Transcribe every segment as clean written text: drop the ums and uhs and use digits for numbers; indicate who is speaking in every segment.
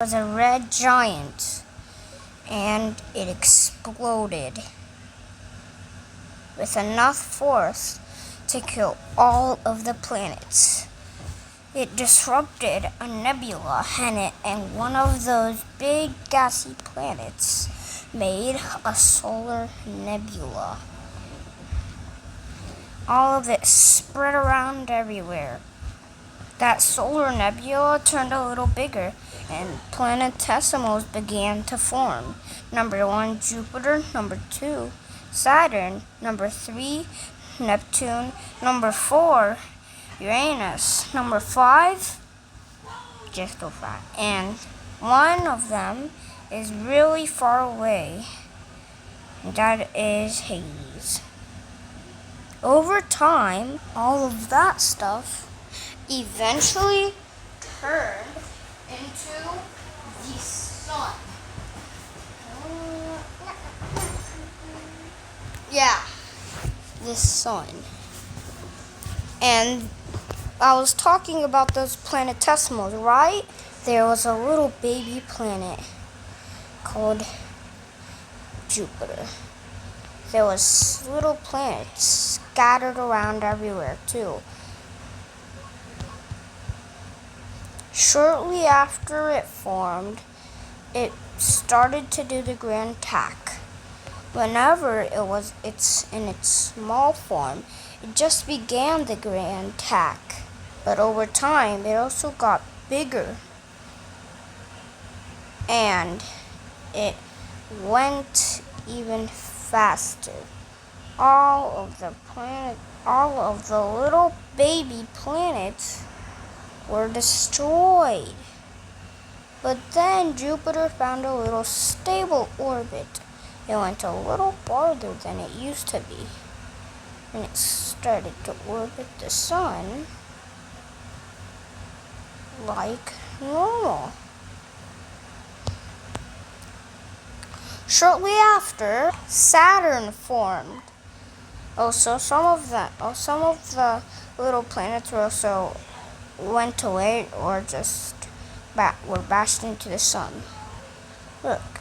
Speaker 1: Was a red giant, and it exploded with enough force to kill all of the planets. It disrupted a nebula, and one of those big gassy planets made a solar nebula. All of it spread around everywhere. That solar nebula turned a little bigger, and planetesimals began to form. Number 1, Jupiter. Number 2, Saturn. Number 3, Neptune. Number 4, Uranus. Number 5, just go fast. And one of them is really far away, and that is Hades. Over time, all of that stuff eventually turned into the sun. Yeah, the sun. And I was talking about those planetesimals, right? There was a little baby planet called Jupiter. There was little planets scattered around everywhere too. Shortly after it formed, it started to do the grand tack. Whenever it's in its small form, it just began the grand tack. But over time, it also got bigger, and it went even faster. All of the little baby planets were destroyed. But then Jupiter found a little stable orbit. It went a little farther than it used to be, and it started to orbit the sun like normal. Shortly after, Saturn formed. Some of the little planets went away or just were bashed into the sun. Look,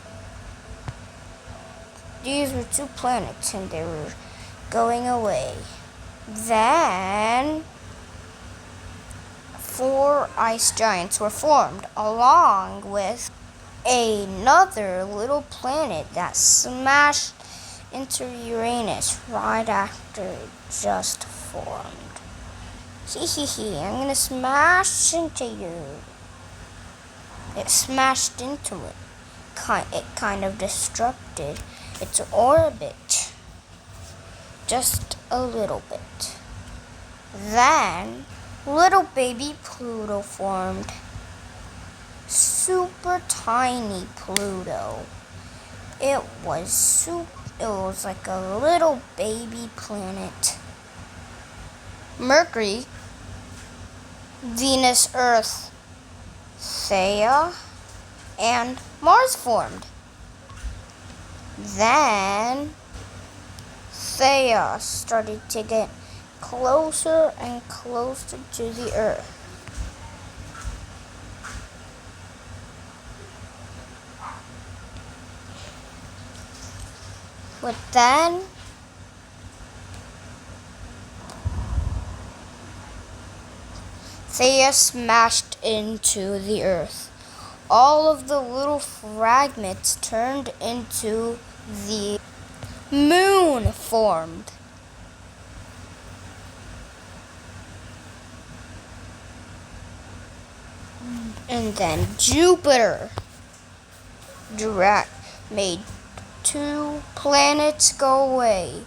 Speaker 1: these were 2 planets and they were going away. Then 4 ice giants were formed, along with another little planet that smashed into Uranus right after it just formed. I'm gonna smash into you. It smashed into it. It kind of disrupted its orbit. Just a little bit. Then, little baby Pluto formed. Super tiny Pluto. It was like a little baby planet. Mercury, Venus, Earth, Theia, and Mars formed. Then Theia started to get closer and closer to the Earth. But then Theia smashed into the Earth. All of the little fragments turned into the moon formed. And then Jupiter made 2 planets go away.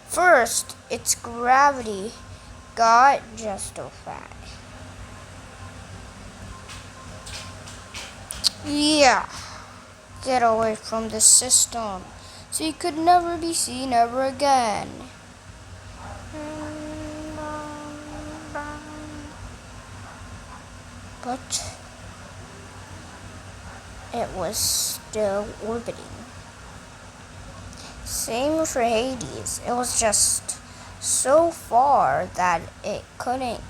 Speaker 1: First, its gravity got justified. Yeah, get away from the system, so you could never be seen ever again. But it was still orbiting. Same for Hades. It was just so far that it couldn't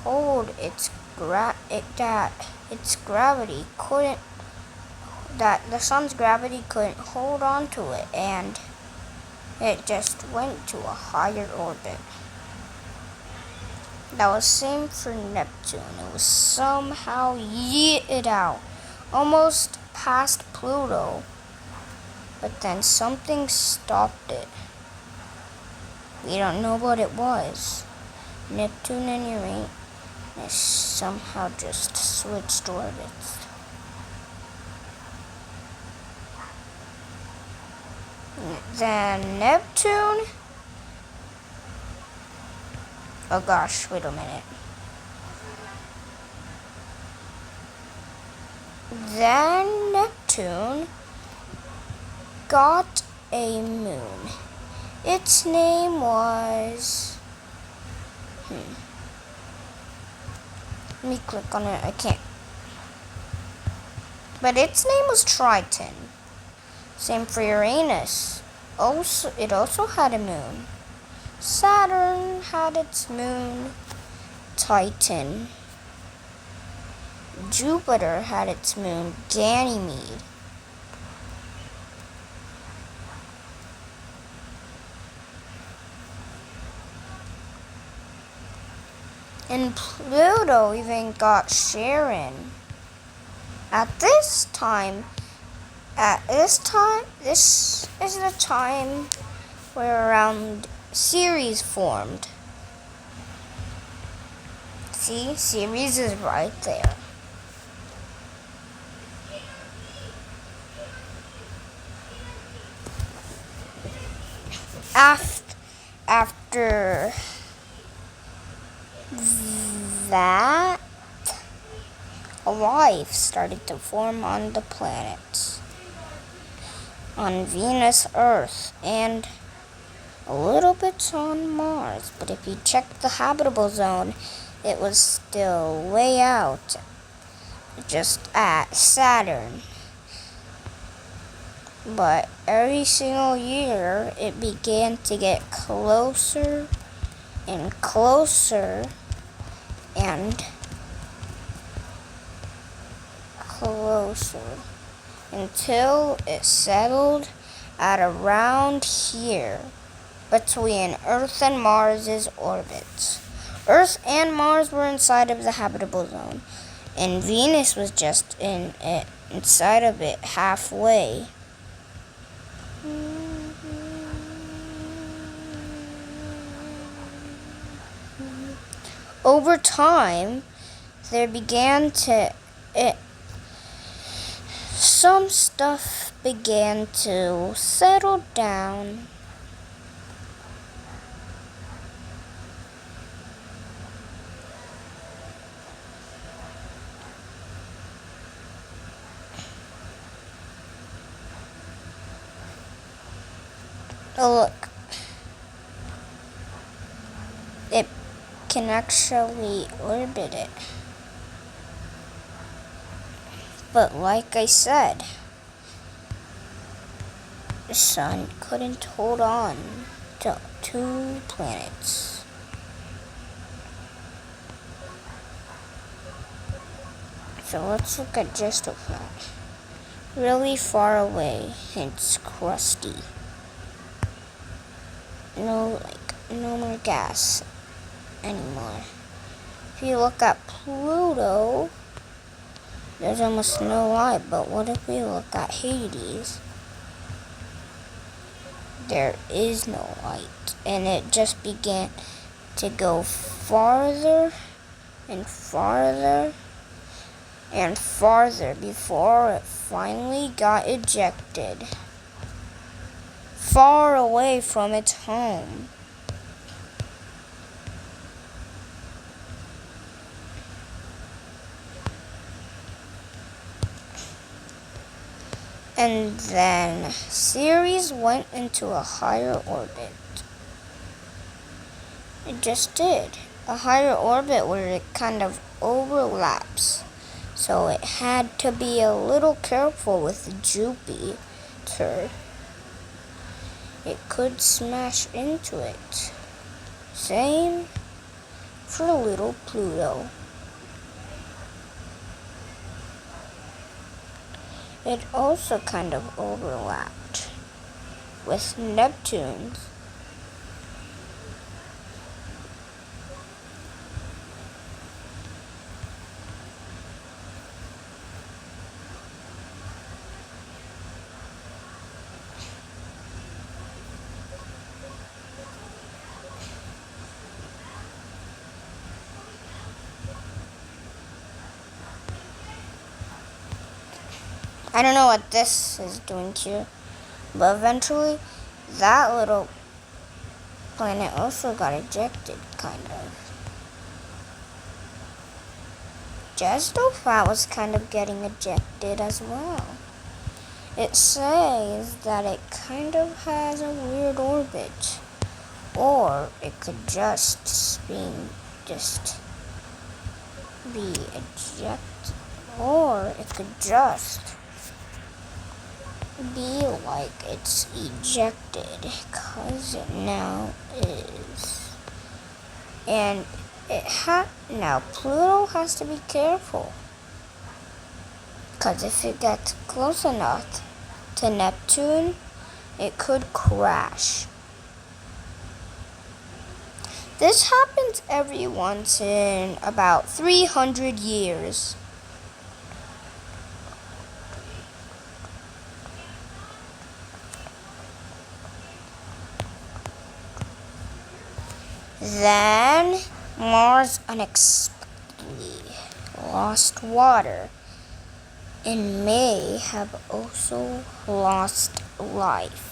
Speaker 1: hold its gravity couldn't that the sun's gravity couldn't hold on to it, and it just went to a higher orbit. That was same for Neptune. It was somehow yeeted out, almost past Pluto, but then something stopped it. We don't know what it was. Neptune and Uranus somehow just switched orbits. Then Neptune. Oh gosh, wait a minute. Then Neptune got a moon. Its name was... Let me click on it. I can't. But its name was Triton. Same for Uranus. It also had a moon. Saturn had its moon, Titan. Jupiter had its moon, Ganymede. And Pluto even got Charon. This is the time where around Ceres formed. See, Ceres is right there. After that, life started to form on the planets. On Venus, Earth, and a little bit on Mars. But if you check the habitable zone, it was still way out, just at Saturn. But every single year, it began to get closer and closer and closer until it settled at around here between Earth and Mars's orbits. Earth and Mars were inside of the habitable zone, and Venus was just inside of it halfway. Over time, some stuff began to settle down. Oh, look. It can actually orbit it. But like I said, the sun couldn't hold on to 2 planets. So let's look at just a planet. Really far away, it's crusty. No more gas anymore. If you look at Pluto, there's almost no light. But what if we look at Hades? There is no light, and it just began to go farther and farther and farther before it finally got ejected far away from its home. And then Ceres went into a higher orbit. It just did. A higher orbit where it kind of overlaps. So it had to be a little careful with Jupiter. It could smash into it. Same for little Pluto. It also kind of overlapped with Neptune's. I don't know what this is doing to you, but eventually that little planet also got ejected, kind of. Jestofat was kind of getting ejected as well. It says that it kind of has a weird orbit, or it could just be ejected, or it could just be like it's ejected, because it now is. And now Pluto has to be careful, because if it gets close enough to Neptune, it could crash. This happens every once in about 300 years. Then Mars unexpectedly lost water and may have also lost life.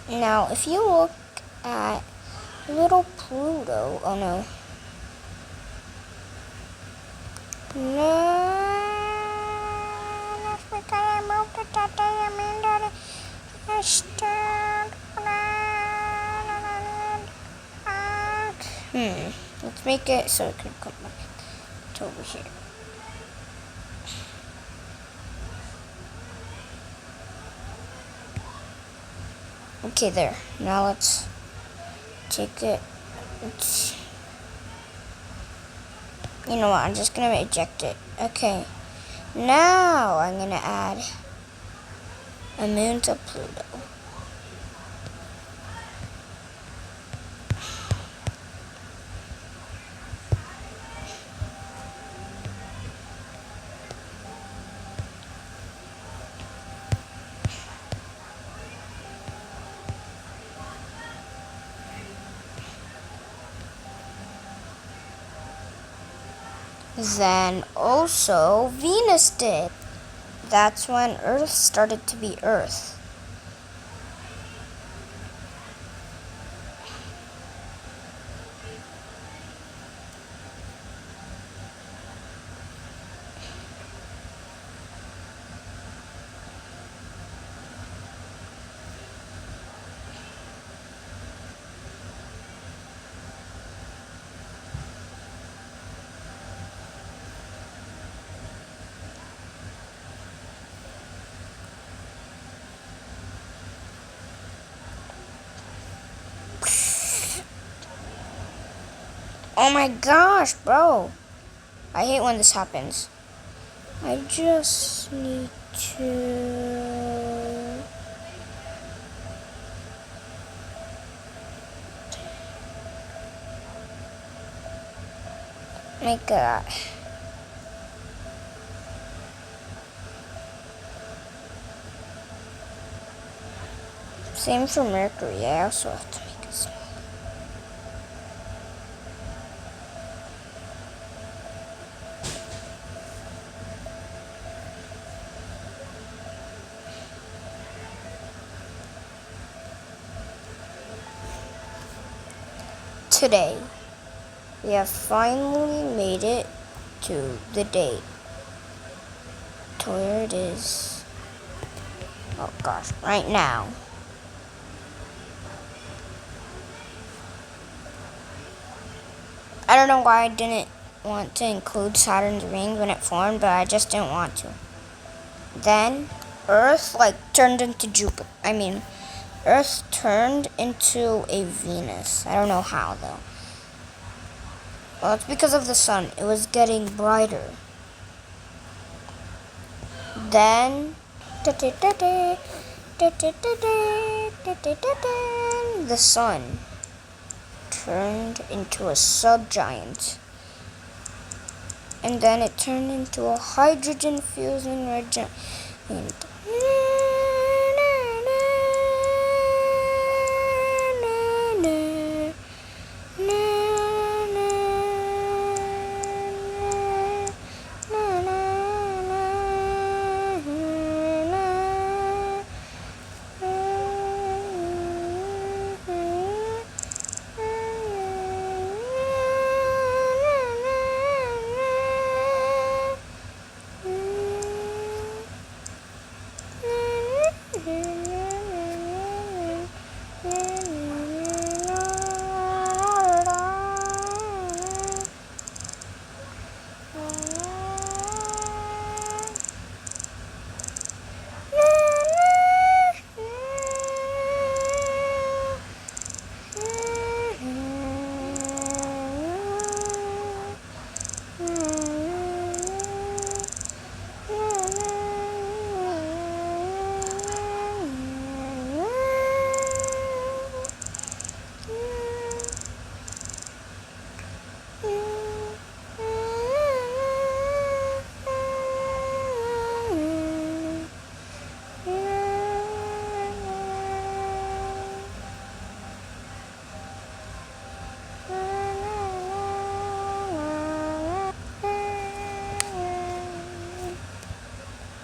Speaker 1: Now, if you look at little Pluto, oh no. Let's make it so it can come back to over here. Okay, there. Now let's take it. You know what? I'm just gonna eject it. Okay. Now I'm gonna add a moon to Pluto. Then also Venus did. That's when Earth started to be Earth. Oh my gosh, bro. I hate when this happens. I just need to... make that. Same for Mercury. I also have to make it small. Today, we have finally made it to the date. To where it is. Oh gosh, right now. I don't know why I didn't want to include Saturn's rings when it formed, but I just didn't want to. Then Earth turned into Jupiter. Earth turned into a Venus. I don't know how though. Well, it's because of the sun. It was getting brighter. Then the sun turned into a subgiant. And then it turned into a hydrogen fusing red giant.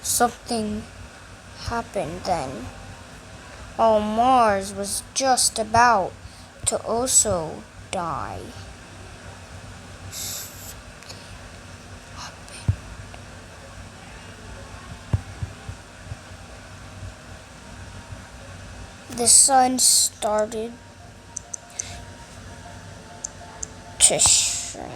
Speaker 1: Something happened then. Oh, Mars was just about to also die. The sun started to shrink.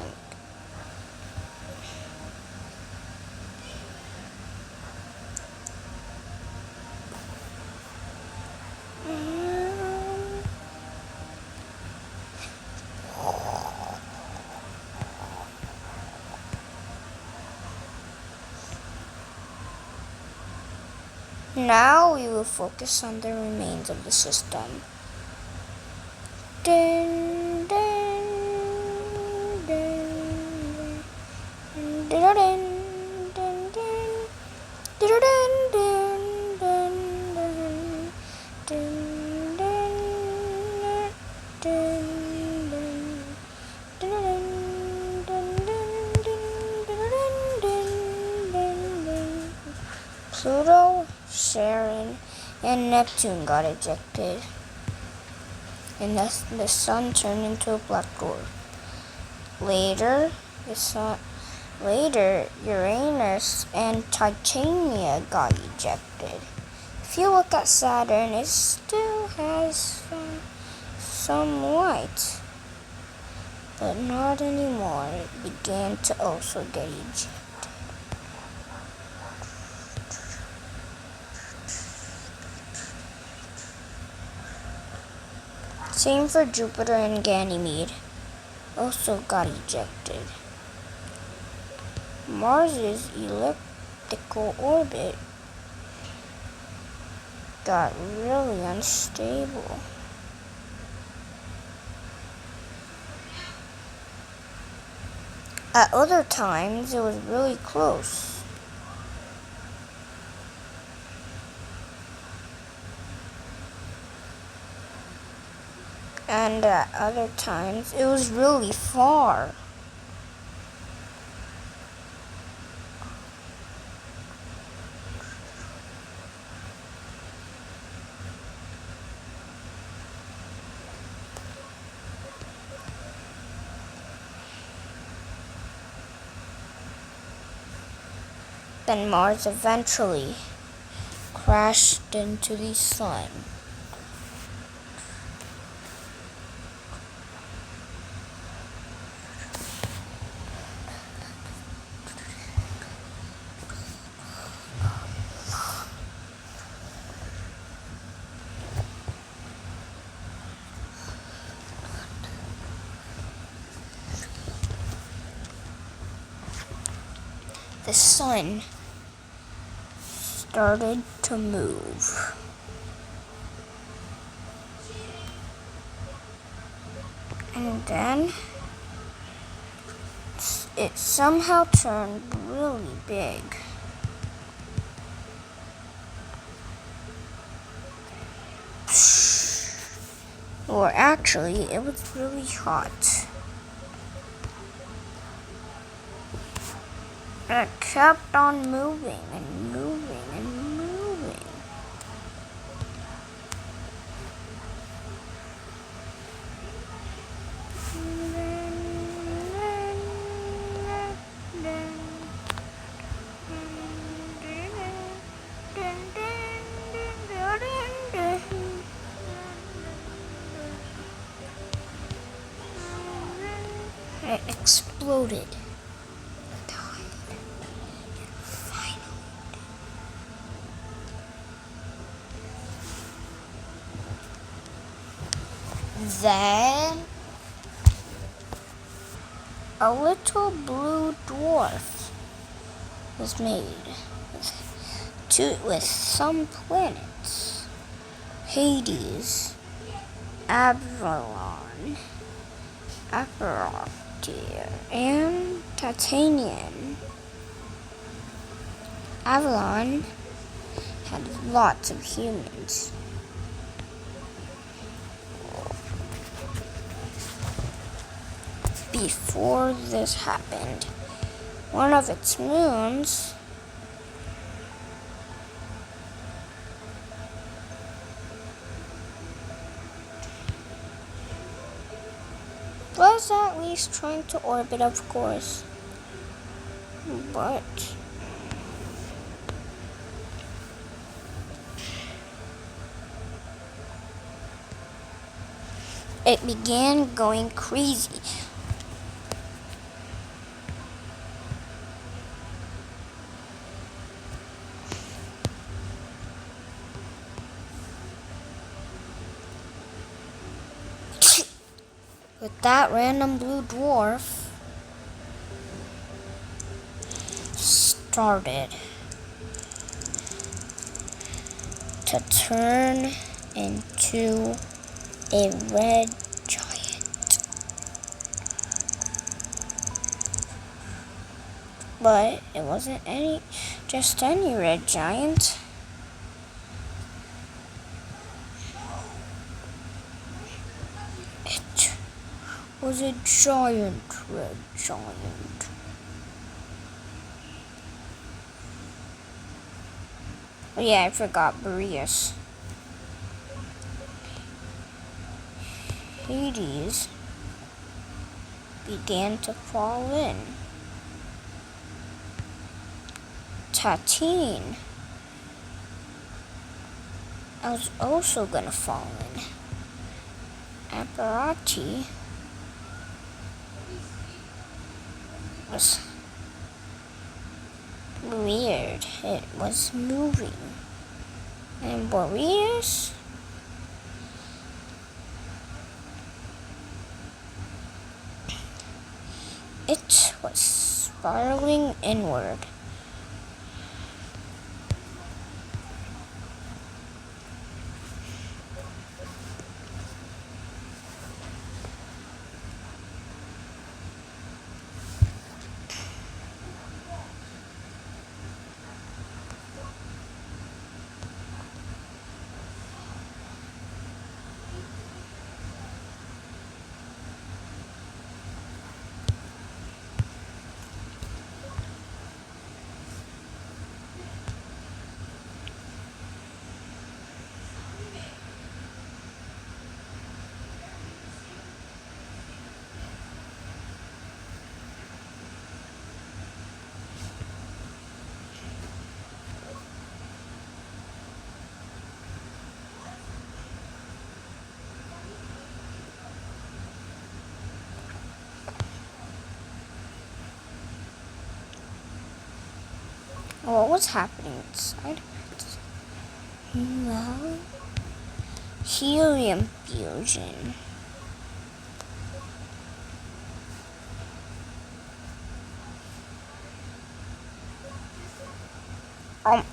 Speaker 1: Now we will focus on the remains of the system. Dun, dun, dun, dun, dun, dun, dun, dun, Pluto, Charon, and Neptune got ejected, and thus the sun turned into a black dwarf. Later, Uranus and Titania got ejected. If you look at Saturn, it still has some light, but not anymore. It began to also get ejected. Same for Jupiter and Ganymede, also got ejected. Mars's elliptical orbit got really unstable. At other times, it was really close. And at other times, it was really far. Then Mars eventually crashed into the sun. the sun started to move. And then it somehow turned really big. Or actually, it was really hot. It kept on moving and moving and moving. It exploded. Then a little blue dwarf was made with some planets: Hades, Avalon, Aperotia, and Titanium. Avalon had lots of humans. Before this happened, one of its moons was at least trying to orbit, of course, but it began going crazy. But that random blue dwarf started to turn into a red giant. But it wasn't just any red giant. It was a giant red giant. Oh yeah, I forgot Boreas. Hades began to fall in. Tatine was also gonna fall in. Aperati was weird. It was moving. And Boreas, it was spiraling inward. What was happening inside? Well, helium fusion. Um,